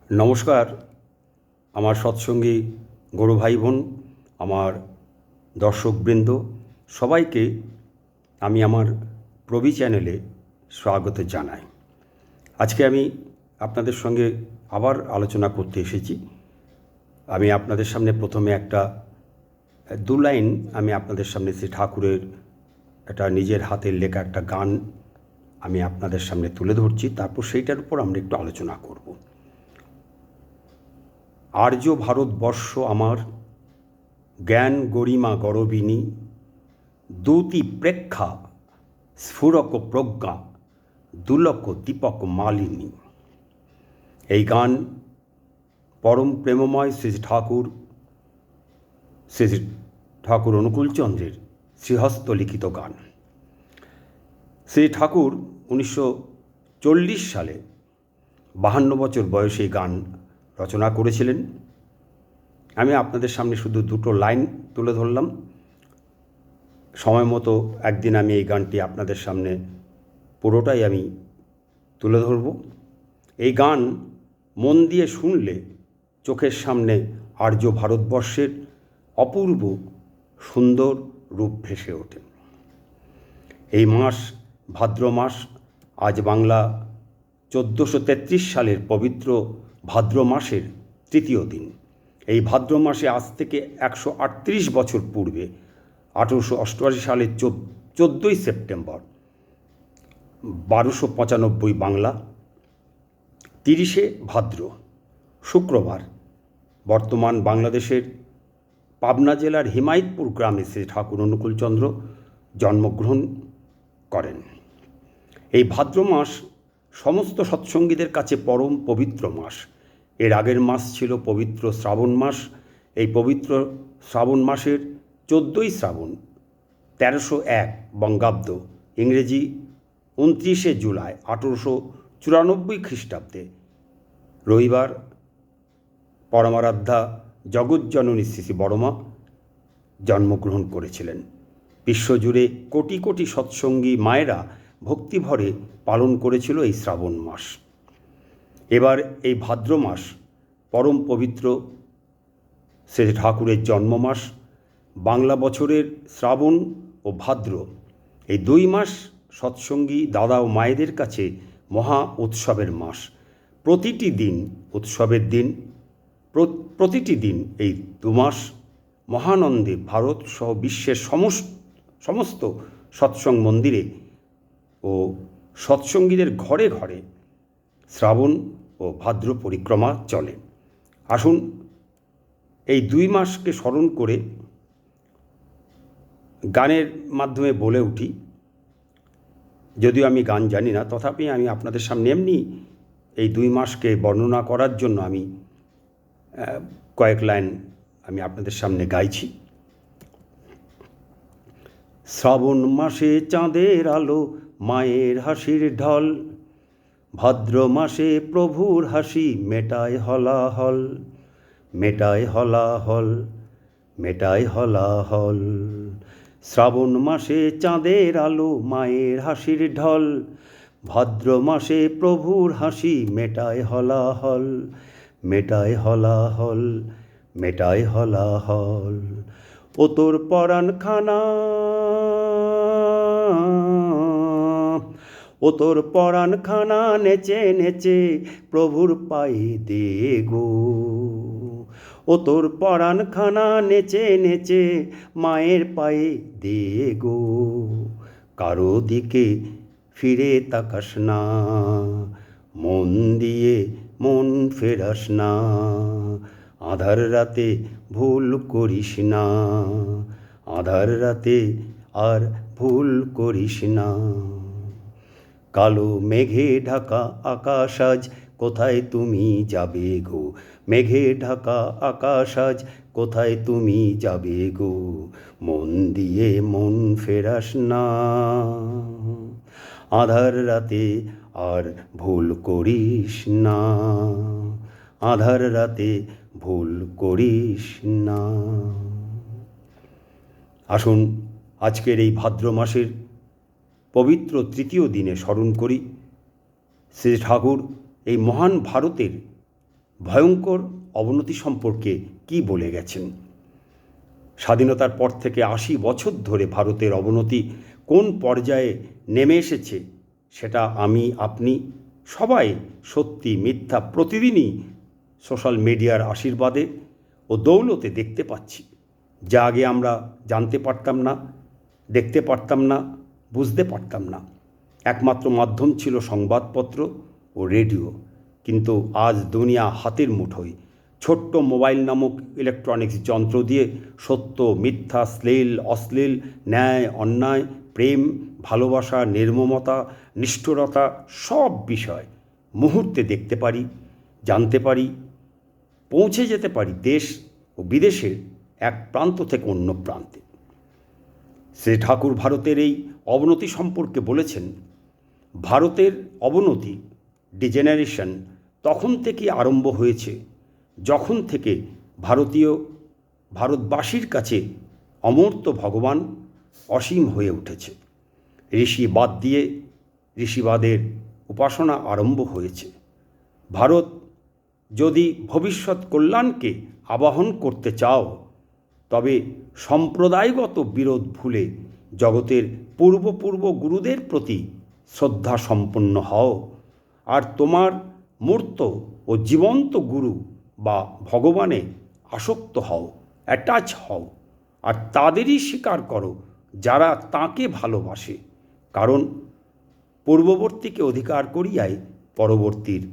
নমস্কার। আমার সৎসঙ্গী গুরু ভাই বোন, আমার দর্শকবৃন্দ, সবাইকে আমি আমার প্রবি চ্যানেলে স্বাগত জানাই। আজকে আমি আপনাদের সঙ্গে আবার আলোচনা করতে এসেছি। আমি আপনাদের সামনে প্রথমে দু লাইন আমি আপনাদের সামনে শ্রী ঠাকুরের একটা নিজের হাতের লেখা একটা গান আমি আপনাদের সামনে তুলে ধরছি, তারপর সেইটার উপর আমরা একটু আলোচনা করব। আর্য ভারতবর্ষ আমার, জ্ঞান গরিমা গরবিনী, দ্যুতি প্রেক্ষা স্ফুরক প্রজ্ঞা, দুলক দীপক মালিনী। এই গান পরম প্রেমময় শ্রী ঠাকুর অনুকূলচন্দ্রের শ্রীহস্ত লিখিত গান। শ্রী ঠাকুর 1940 সালে 52 বছর বয়সে এই গান রচনা করেছিলেন। আমি আপনাদের সামনে শুধু দুটো লাইন তুলে ধরলাম। সময় মতো একদিন আমি এই গানটি আপনাদের সামনে পুরোটাই আমি তুলে ধরব। এই গান মন দিয়ে শুনলে চোখের সামনে আর্য ভারতবর্ষের অপূর্ব সুন্দর রূপ ভেসে ওঠে। এই মাস ভাদ্র মাস, আজ বাংলা 1433 সালের পবিত্র ভাদ্র মাসের তৃতীয় দিন। এই ভাদ্র মাসে আজ থেকে 138 বছর পূর্বে 1888 সালের 14ই সেপ্টেম্বর, 1295 বাংলা, 30শে ভাদ্র, শুক্রবার, বর্তমান বাংলাদেশের পাবনা জেলার হিমায়তপুর গ্রামে শ্রী ঠাকুর অনুকূলচন্দ্র জন্মগ্রহণ করেন। এই ভাদ্র মাস সমস্ত সৎসঙ্গীদের কাছে পরম পবিত্র মাস। এর আগের মাস ছিল পবিত্র শ্রাবণ মাস। এই পবিত্র শ্রাবণ মাসের 14ই শ্রাবণ, 1301 বঙ্গাব্দ, ইংরেজি 29শে জুলাই 1894 খ্রিস্টাব্দে রবিবার পরমারাধ্যা জগজ্জননী শ্রী বড়মা জন্মগ্রহণ করেছিলেন। বিশ্বজুড়ে কোটি কোটি সৎসঙ্গী মায়েরা ভক্তিভরে পালন করেছিল এই শ্রাবণ মাস। এবার এই ভাদ্র মাস পরম পবিত্র শ্রী ঠাকুরের জন্মমাস। বাংলা বছরের শ্রাবণ ও ভাদ্র এই 2 মাস সৎসঙ্গী দাদা ও মায়েদের কাছে মহা উৎসবের মাস। প্রতিটি দিন উৎসবের দিন। প্রতিটি দিন এই 2 মাস মহানন্দে ভারত সহ বিশ্বের সমস্ত সৎসঙ্গ মন্দিরে ও সৎসঙ্গীদের ঘরে ঘরে শ্রাবণ ও ভাদ্র পরিক্রমা চলে। আসুন এই 2 মাসকে স্মরণ করে গানের মাধ্যমে বলে উঠি। যদিও আমি গান জানি না, তথাপি আমি আপনাদের সামনে এমনি এই 2 মাসকে বর্ণনা করার জন্য আমি কয়েক লাইন আমি আপনাদের সামনে গাইছি। শ্রাবণ মাসে চাঁদের আলো, মায়ের হাসির ঢল, ভাদ্র মাসে প্রভুর হাসি মেটায় হলাহল, মেটায় হলাহল, মেটায় হলাহল। শ্রাবণ মাসে চাঁদের আলো, মায়ের হাসির ঢল, ভাদ্র মাসে প্রভুর হাসি মেটায় হলাহল, মেটায় হলাহল, মেটায় হলাহল। ও তোর পরাণখানা, ও তোর পরাণখানা নেচে নেচে প্রভুর পায়ে দে গো, ও তোর পরাণখানা নেচে নেচে মায়ের পায়ে দে গো। কারো দিকে ফিরে তাকাস না, মন দিয়ে মন ফেরাস না, আধার রাতে ভুল করিস না, আধার রাতে আর ভুল করিস না। কালো মেঘে ঢাকা আকাশ আজ কোথায় তুমি যাবে গো, মেঘে ঢাকা আকাশ আজ কোথায় তুমি যাবে গো, মন দিয়ে মন ফেরাস না, আধার রাতে আর ভুল করিস না, আধার রাতে ভুল করিস না। আসুন আজকের এই ভাদ্র মাসের পবিত্র তৃতীয় দিনে স্মরণ করি শ্রী ঠাকুর এই মহান ভারতের ভয়ঙ্কর অবনতি সম্পর্কে কি বলে গেছেন। স্বাধীনতার পর থেকে ৮০ বছর ধরে ভারতের অবনতি কোন পর্যায়ে নেমে এসেছে সেটা আমি, আপনি সবাই সত্যি মিথ্যা প্রতিদিনই সোশ্যাল মিডিয়ার আশীর্বাদে ও দৌলতে দেখতে পাচ্ছি। যা আগে আমরা জানতে পারতাম না, দেখতে পারতাম না, বুঝতে পারতাম না। একমাত্র মাধ্যম ছিল সংবাদপত্র ও রেডিও। কিন্তু আজ দুনিয়া হাতের মুঠোয়। ছোট্ট মোবাইল নামক ইলেকট্রনিক্স যন্ত্র দিয়ে সত্য, মিথ্যা, অশ্লীল, ন্যায়, অন্যায়, প্রেম, ভালোবাসা, নির্মমতা, নিষ্ঠুরতা সব বিষয় মুহূর্তে দেখতে পারি, জানতে পারি, পৌঁছে যেতে পারি দেশ ও বিদেশের এক প্রান্ত থেকে অন্য প্রান্তে। শ্রী ঠাকুর ভারতের এই অবনতি সম্পর্কে বলেছেন, ভারতের অবনতি, ডিজেনারেশন তখন থেকে আরম্ভ হয়েছে যখন থেকে ভারতবাসীর কাছে অমূর্ত ভগবান অসীম হয়ে উঠেছে। ঋষি বাদ দিয়ে ঋষিবাদের উপাসনা আরম্ভ হয়েছে। ভারত যদি ভবিষ্যৎ কল্যাণকে আবাহন করতে চাও তবে সম্প্রদায়গত বিরোধ ভুলে জগতের পূর্ব গুরুদের প্রতি শ্রদ্ধা সম্পন্ন হও, আর তোমার মূর্ত ও জীবন্ত গুরু বা ভগবানে আসক্ত হও, অ্যাটাচ হও, আর তাদেরই স্বীকার করো যারা তাঁকে ভালোবাসে, কারণ পূর্ববর্তীকে অধিকার করিয়াই পরবর্তীর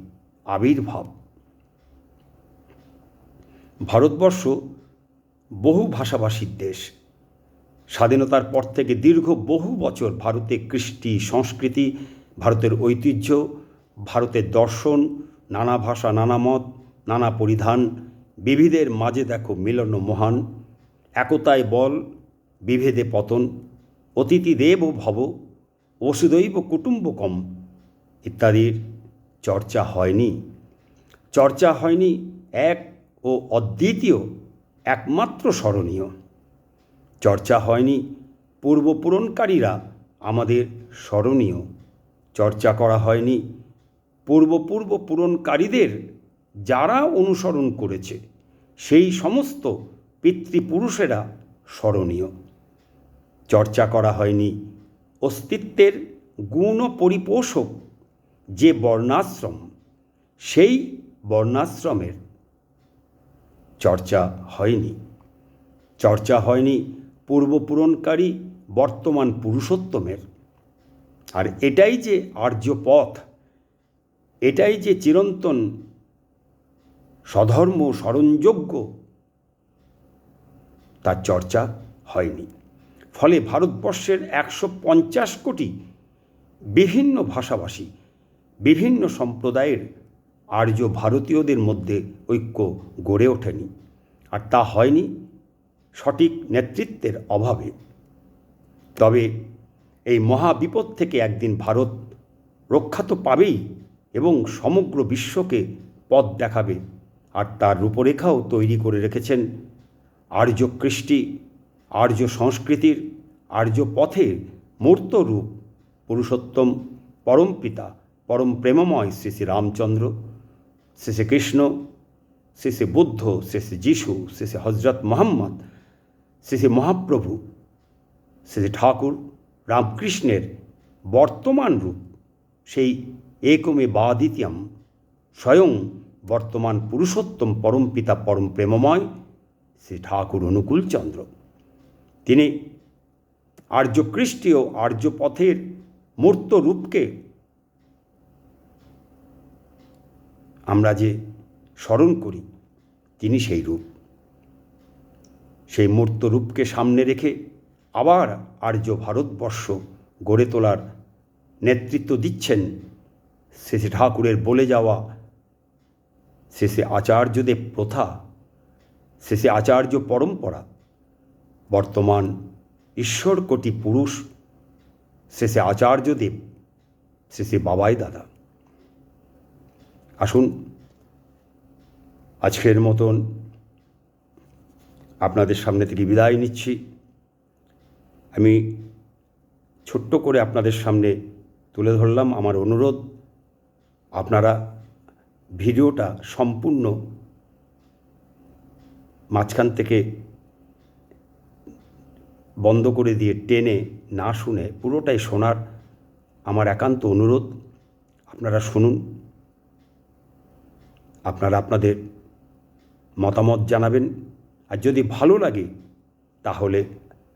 আবির্ভাব। ভারতবর্ষ বহু ভাষাভাষীর দেশ। স্বাধীনতার পর থেকে দীর্ঘ বহু বছর ভারতে কৃষ্টি, সংস্কৃতি, ভারতের ঐতিহ্য, ভারতের দর্শন, নানা ভাষা, নানা মত, নানা পরিধান, বিবিধের মাঝে দেখো মিলন মহান, একতায় বল, বিভেদে পতন, অতিথি দেব ভব, বসুদৈব কুটুম্বকম ইত্যাদির চর্চা হয়নি। চর্চা হয়নি এক ও অদ্বিতীয়, একমাত্র স্মরণীয়। চর্চা হয়নি পূর্বপূরণকারীরা আমাদের স্মরণীয়। চর্চা করা হয়নি পূর্বপূরণকারীদের যারা অনুসরণ করেছে সেই সমস্ত পিতৃপুরুষেরা স্মরণীয়। চর্চা করা হয়নি অস্তিত্বের গুণ পরিপোষক যে বর্ণাশ্রম, সেই বর্ণাশ্রমের চর্চা হয়নি। চর্চা হয়নি পূর্বপূরণকারী বর্তমান পুরুষোত্তমের। আর এটাই যে আর্য পথ, এটাই যে চিরন্তন স্বধর্ম স্মরণযোগ্য, তার চর্চা হয়নি। ফলে ভারতবর্ষের 150 কোটি বিভিন্ন ভাষাভাষী, বিভিন্ন সম্প্রদায়ের আর্য ভারতীয়দের মধ্যে ঐক্য গড়ে ওঠেনি। আর তা হয়নি সঠিক নেতৃত্বের অভাবে। তবে এই মহাবিপদ থেকে একদিন ভারত রক্ষা তো পাবেই এবং সমগ্র বিশ্বকে পথ দেখাবে। আর তার রূপরেখাও তৈরি করে রেখেছেন আর্য কৃষ্টি, আর্য সংস্কৃতির, আর্য পথের মূর্ত রূপ পুরুষোত্তম পরম পিতা, পরম প্রেমময় শ্রী শ্রী রামচন্দ্র, শ্রী শ্রী কৃষ্ণ, শ্রী শ্রী বুদ্ধ, শ্রী শ্রী যিশু, শ্রী শ্রী হজরত মোহাম্মদ, শ্রী শ্রী মহাপ্রভু, শ্রী শ্রী ঠাকুর রামকৃষ্ণের বর্তমান রূপ, সেই একমে বাদিত্যম স্বয়ং বর্তমান পুরুষোত্তম পরম পিতা, পরম প্রেমময় শ্রী ঠাকুর অনুকূলচন্দ্র। তিনি আর্য কৃষ্টি ও আর্য পথের মূর্ত রূপকে আমরা যে স্মরণ করি, তিনি সেই রূপ। সেই মূর্ত রূপকে সামনে রেখে আবার আর্য ভারতবর্ষ গড়ে তোলার নেতৃত্ব দিচ্ছেন শ্রী শ্রী ঠাকুরের বলে যাওয়া শ্রী শ্রী আচার্যদেব প্রথা, শ্রী শ্রী আচার্য পরম্পরা, বর্তমান ঈশ্বর কোটি পুরুষ শ্রী শ্রী আচার্যদেব, শ্রী শ্রী বাবাই দাদা। আসুন আজকের মতন আপনাদের সামনে থেকে বিদায় নিচ্ছি। আমি ছোট্ট করে আপনাদের সামনে তুলে ধরলাম আমার অনুরোধ, আপনারা ভিডিওটা সম্পূর্ণ মাঝখান থেকে বন্ধ করে দিয়ে টেনে না শুনে পুরোটাই শোনার আমার একান্ত অনুরোধ। আপনারা শুনুন, আপনারা আপনাদের মতামত জানাবেন, আর যদি ভালো লাগে তাহলে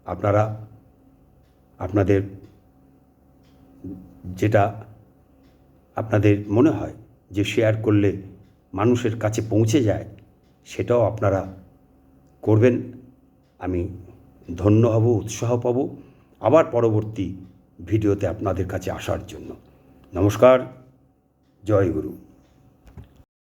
আপনারা আপনাদের যেটা আপনাদের মনে হয় যে শেয়ার করলে মানুষের কাছে পৌঁছে যায় সেটাও আপনারা করবেন। আমি ধন্য হব, উৎসাহ পাব আবার পরবর্তী ভিডিওতে আপনাদের কাছে আসার জন্য। নমস্কার, জয় গুরু।